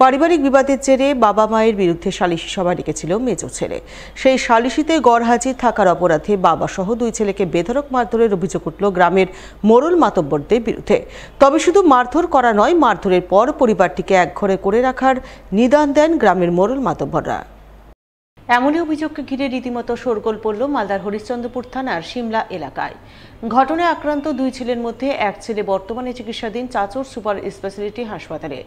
পারিবারিক বিবাদের জেরে বাবা মায়ের বিরুদ্ধে সালিশি সভা ডেকেছিল মেজ ছেলে। সেই সালিশিতে গড়হাজির থাকার অপরাধে বাবা সহ দুই ছেলেকে বেধড়ক মারধরের অভিযোগ উঠল গ্রামের মোড়ল মাতব্বরদের বিরুদ্ধে। তবে শুধু মারধর করা নয়, মারধরের পর পরিবারটিকে একঘরে করে রাখার নিদান দেন গ্রামের মোড়ল মাতব্বররা। এমনই অভিযোগকে ঘিরে রীতিমতো শোরগোল পড়ল মালদার হরিশ্চন্দ্রপুর থানার সিমলা এলাকায়। ঘটনায় আক্রান্ত দুই ছেলের মধ্যে এক ছেলে বর্তমানে চিকিৎসাধীন চাচর সুপার স্পেশালিটি হাসপাতালে।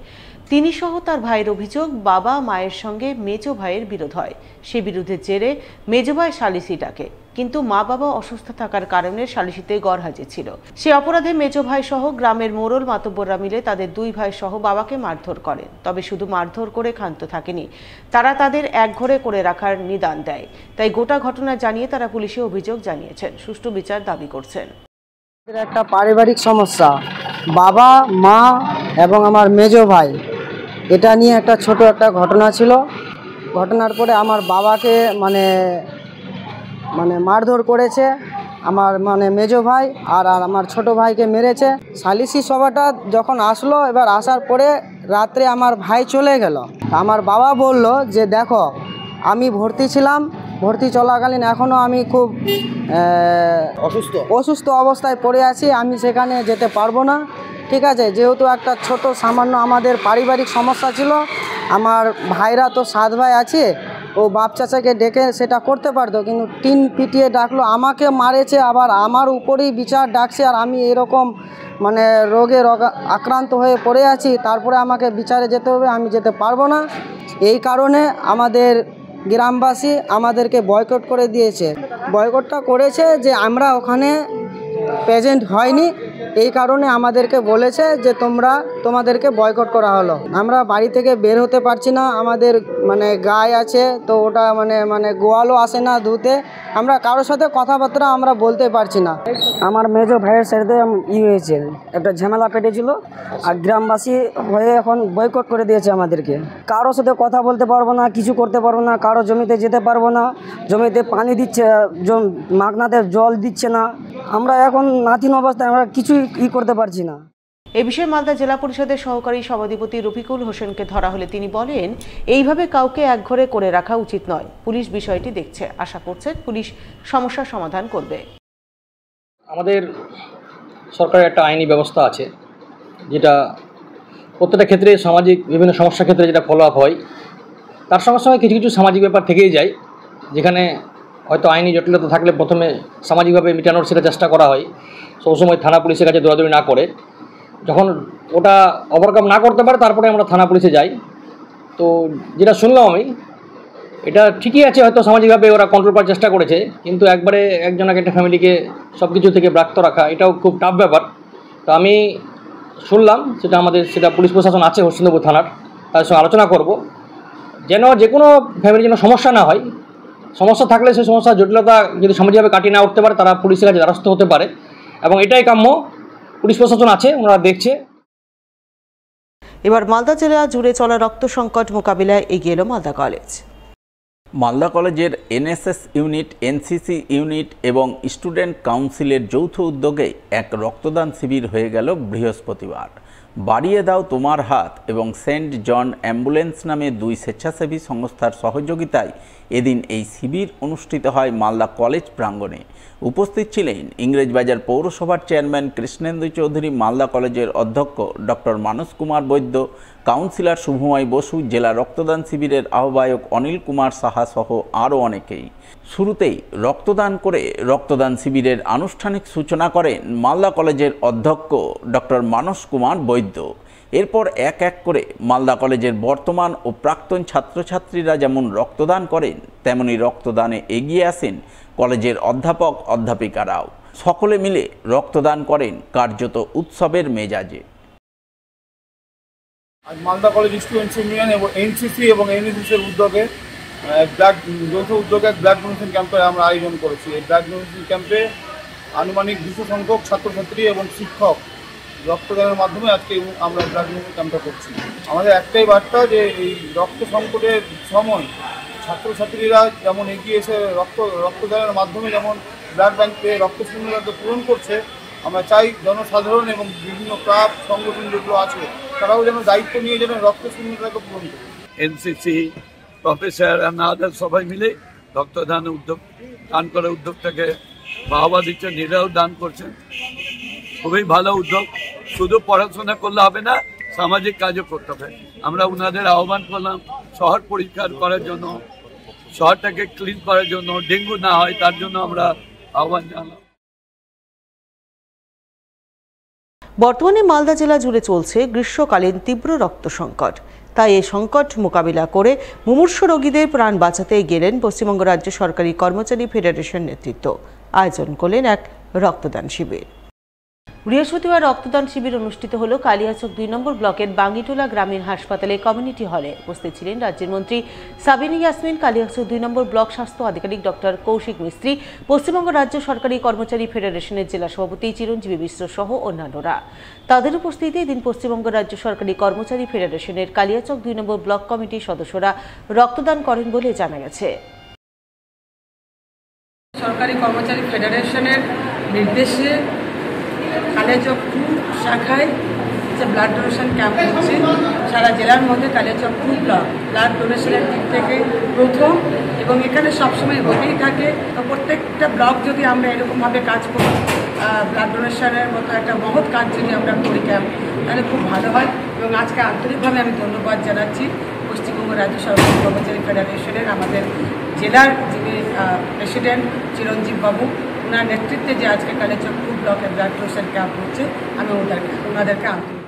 তিনি সহ তার ভাইয়ের অভিযোগ, বাবা মায়ের সঙ্গে মেজ ভাইয়ের বিরোধ হয়। সে বিরোধের জেরে মেজ ভাই সালিসি ডাকে, কিন্তু মা বাবা অসুস্থ থাকার কারণে সালিসিতে গড়হাজির ছিল। সে অপরাধে মেজ ভাই সহ গ্রামের মোড়ল মাতব্বররা মিলে তাদের দুই ভাই সহ বাবাকে মারধর করেন। তবে শুধু মারধর করে ক্ষান্ত থাকেনি, তারা তাদের একঘরে করে রাখার নিদান দেয়। তাই গোটা ঘটনা জানিয়ে তারা পুলিশে অভিযোগ জানিয়েছেন, সুষ্ঠু বিচার দাবি করছেন। একটা পারিবারিক সমস্যা, বাবা মা এবং আমার মেজ ভাই, এটা নিয়ে একটা ছোট একটা ঘটনা ছিল। ঘটনার পরে আমার বাবাকে মানে মারধর করেছে আমার মেজ ভাই, আর আমার ছোট ভাইকে মেরেছে। সালিসি সভাটা যখন আসলো, এবার আসার পরে রাত্রে আমার ভাই চলে গেল। আমার বাবা বলল যে দেখো, আমি ভর্তি ছিলাম, ভর্তি চলাকালীন এখনও আমি খুব অসুস্থ অবস্থায় পড়ে আছি, আমি সেখানে যেতে পারবো না। ঠিক আছে, যেহেতু একটা ছোট সামান্য আমাদের পারিবারিক সমস্যা ছিল, আমার ভাইরা তো 7 ভাই আছে, ও বাপ চাচাকে ডেকে সেটা করতে পারতো, কিন্তু টিন পিটিয়ে ডাকলো, আমাকে মারেছে, আবার আমার উপরেই বিচার ডাকছে, আর আমি এরকম রোগে আক্রান্ত হয়ে পড়ে আছি, তারপরে আমাকে বিচারে যেতে হবে, আমি যেতে পারবো না। এই কারণে আমাদের গ্রামবাসী আমাদেরকে বয়কট করে দিয়েছে। বয়কটটা করেছে যে আমরা ওখানে প্রেজেন্ট হয়নি, এই কারণে আমাদেরকে বলেছে যে তোমাদেরকে বয়কট করা হলো। আমরা বাড়ি থেকে বের হতে পারছি না, আমাদের গায়ে আছে, তো ওটা গোয়ালও আসে না ধুতে, আমরা কারোর সাথে কথাবার্তা আমরা বলতে পারছি না। আমার মেজ ভাইয়ের সাথে হয়েছে, একটা ঝামেলা পেটেছিল, আর গ্রামবাসী হয়ে এখন বয়কট করে দিয়েছে আমাদেরকে। কারোর সাথে কথা বলতে পারবো না, কিছু করতে পারবো না, কারো জমিতে যেতে পারবো না, জমিতে পানি দিচ্ছে, মাগনাতে জল দিচ্ছে না, আমরা এখন নাথিন অবস্থায়, আমরা কিছুই করতে পারছি না। এ বিষয়ে মালদা জেলা পরিষদের সহকারী সভাধিপতি রফিকুল হোসেনকে ধরা হলে তিনি বলেন, এইভাবে কাউকে একঘরে করে রাখা উচিত নয়। পুলিশ বিষয়টি দেখছে, আশা করছেন পুলিশ সমস্যার সমাধান করবে। আমাদের সরকারের একটা আইনি ব্যবস্থা আছে, যেটা প্রত্যেকটা ক্ষেত্রে সামাজিক বিভিন্ন সমস্যার ক্ষেত্রে যেটা ফলো আপ হয়, তার সঙ্গে সঙ্গে কিছু কিছু সামাজিক ব্যাপার থেকেই যায়, যেখানে হয়তো আইনি জটিলতা থাকলে প্রথমে সামাজিকভাবে মেটানোর সেটা চেষ্টা করা হয়, সবসময় থানা পুলিশের কাছে দৌড়াদৌড়ি না করে। যখন ওটা ওভারকাম না করতে পারে, তারপরে আমরা থানা পুলিশে যাই। তো যেটা শুনলাম আমি, এটা ঠিকই আছে, হয়তো সামাজিকভাবে ওরা কন্ট্রোল করার চেষ্টা করেছে, কিন্তু একবারে একজনকে একটা ফ্যামিলিকে সব কিছু থেকে ব্যক্ত রাখা, এটাও খুব টাফ ব্যাপার। তো আমি শুনলাম সেটা পুলিশ প্রশাসন আছে হরিশ্চন্দ্রপুর থানার, তাদের সঙ্গে আলোচনা করব, যেন যে কোনো ফ্যামিলির যেন সমস্যা না হয়। সমস্যা থাকলে সেই সমস্যার জটিলতা যদি সামাজিকভাবে কাটিয়ে না উঠতে পারে, তারা পুলিশের কাছে দ্বারস্থ হতে পারে, এবং এটাই কাম্য। পুলিশ প্রশাসন আছে, ওনারা দেখছে। এবার মালদা জেলা জুড়ে চলা রক্ত সংকট মোকাবিলায় এগিয়ে এলো মালদা কলেজ। মালদা কলেজের এনএসএস ইউনিট, এনসিসি ইউনিট এবং স্টুডেন্ট কাউন্সিলের যৌথ উদ্যোগে এক রক্তদান শিবির হয়ে গেল বৃহস্পতিবার। বাড়িয়ে দাও তোমার হাত এবং সেন্ট জন অ্যাম্বুলেন্স নামে 2 স্বেচ্ছাসেবী সংস্থার সহযোগিতায় এদিন এই শিবির অনুষ্ঠিত হয় মালদা কলেজ প্রাঙ্গণে। উপস্থিত ছিলেন ইংরেজবাজার পৌরসভার চেয়ারম্যান কৃষ্ণেন্দু চৌধুরী, মালদা কলেজের অধ্যক্ষ ডক্টর মানস কুমার বৈদ্য, কাউন্সিলর শুভময় বসু, জেলা রক্তদান শিবিরের আহ্বায়ক অনিল কুমার সাহা সহ আরও অনেকেই। শুরুতেই রক্তদান করে রক্তদান শিবিরের আনুষ্ঠানিক সূচনা করেন মালদা কলেজের অধ্যক্ষ ডক্টর মানস কুমার বৈদ্য। এরপর এক এক করে মালদা কলেজের বর্তমান ও প্রাক্তন ছাত্রছাত্রীরা যেমন রক্তদান করেন, তেমনি রক্তদানে এগিয়ে আসেন কলেজের অধ্যাপক অধ্যাপিকারাও। সকলে মিলে রক্তদান করেন কার্যত উৎসবের মেজাজে। আজ মালদা কলেজ স্টুডেন্টস ইউনিয়ন এবং এনসিসি এবং এনএসএসের উদ্যোগে যৌথ উদ্যোগে ব্লাড ডোনেশন ক্যাম্পের আমরা আয়োজন করেছি। এই ব্লাড ডোনেশন ক্যাম্পে আনুমানিক 200 সংখ্যক ছাত্রছাত্রী এবং শিক্ষক রক্তদানের মাধ্যমে আজকে আমরা ব্লাড ডোনেশন ক্যাম্পটা করছি। আমাদের একটাই বার্তা যে এই রক্ত সংকটের সময় ছাত্রছাত্রীরা যেমন এগিয়ে এসে রক্তদানের মাধ্যমে যেমন ব্লাড ব্যাঙ্কে রক্ত শূন্যতা পূরণ করছে, আমরা চাই জনসাধারণ এবং বিভিন্ন ক্লাব সংগঠন যেগুলো আছে তারাও যেন দায়িত্ব নিয়ে যেন রক্ত শূন্যতাকে পূরণ করে। এনসিসি প্রফেসর আর আদার সবাই মিলে রক্তদান দান করার উদ্যোগটাকে বাহবা দিচ্ছেন, নিজেরাও দান করছেন। খুবই ভালো উদ্যোগ। শুধু পড়াশোনা করলে হবে না, সামাজিক কাজও করতে হবে। আমরা ওনাদের আহ্বান করলাম শহর পরিষ্কার করার জন্য, শহরটাকে ক্লিন করার জন্য, ডেঙ্গু না হয় তার জন্য আমরা আহ্বান জানালাম। বর্তমানে মালদা জেলা জুড়ে চলছে গ্রীষ্মকালীন তীব্র রক্ত সংকট। তাই এই সংকট মোকাবিলা করে মুমূর্ষু রোগীদের প্রাণ বাঁচাতে গেলেন পশ্চিমবঙ্গ রাজ্য সরকারি কর্মচারী ফেডারেশন নেতৃত্ব। আয়োজন করলেন এক রক্তদান শিবির। বৃহস্পতিবার রক্তদান শিবির অনুষ্ঠিত হলো কালিয়াচক ২ নম্বর ব্লকের বাঙ্গিটোলা গ্রামীণ হাসপাতালে কমিউনিটি হলে। উপস্থিত ছিলেন রাজ্যের মন্ত্রী সাবিনা ইয়াসমিন, কালিয়াচক ২ নম্বর ব্লক স্বাস্থ্য আধিকারিক ডক্টর কৌশিক মিস্ত্রি, পশ্চিমবঙ্গ রাজ্য সরকারি কর্মচারী ফেডারেশনের জেলা সভাপতি চিরঞ্জীবী মিশ্র সহ অন্যান্যরা। তাদের উপস্থিতিতে এদিন পশ্চিমবঙ্গ রাজ্য সরকারি কর্মচারী ফেডারেশনের কালিয়াচক ২ নম্বর ব্লক কমিটির সদস্যরা রক্তদান করেন বলে জানা গেছে। সরকারি কর্মচারী ফেডারেশনের নির্দেশে কালিয়াচক 2 শাখায় যে ব্লাড ডোনেশন ক্যাম্প হচ্ছে সারা জেলার মধ্যে কালিয়াচক 2 ব্লক ব্লাড ডোনেশনের দিক থেকে প্রথম, এবং এখানে সবসময় হতেই থাকে। তো প্রত্যেকটা ব্লক যদি আমরা এরকমভাবে কাজ করি, ব্লাড ডোনেশনের মতো একটা মহৎ কাজ যদি আমরা করি ক্যাম্প, তাহলে খুব ভালো হয়। এবং আজকে আন্তরিকভাবে আমি ধন্যবাদ জানাচ্ছি পশ্চিমবঙ্গ রাজ্য সরকারি কর্মচারী ফেডারেশনের আমাদের জেলার যিনি প্রেসিডেন্ট চিরঞ্জীব বাবু, ওনার নেতৃত্বে যে আজকে কালিয়াচক 2 ব্লকের ব্লাড ডোনেশন ক্যাম্প হচ্ছে, আমি ওনাদেরকে আন্তরিক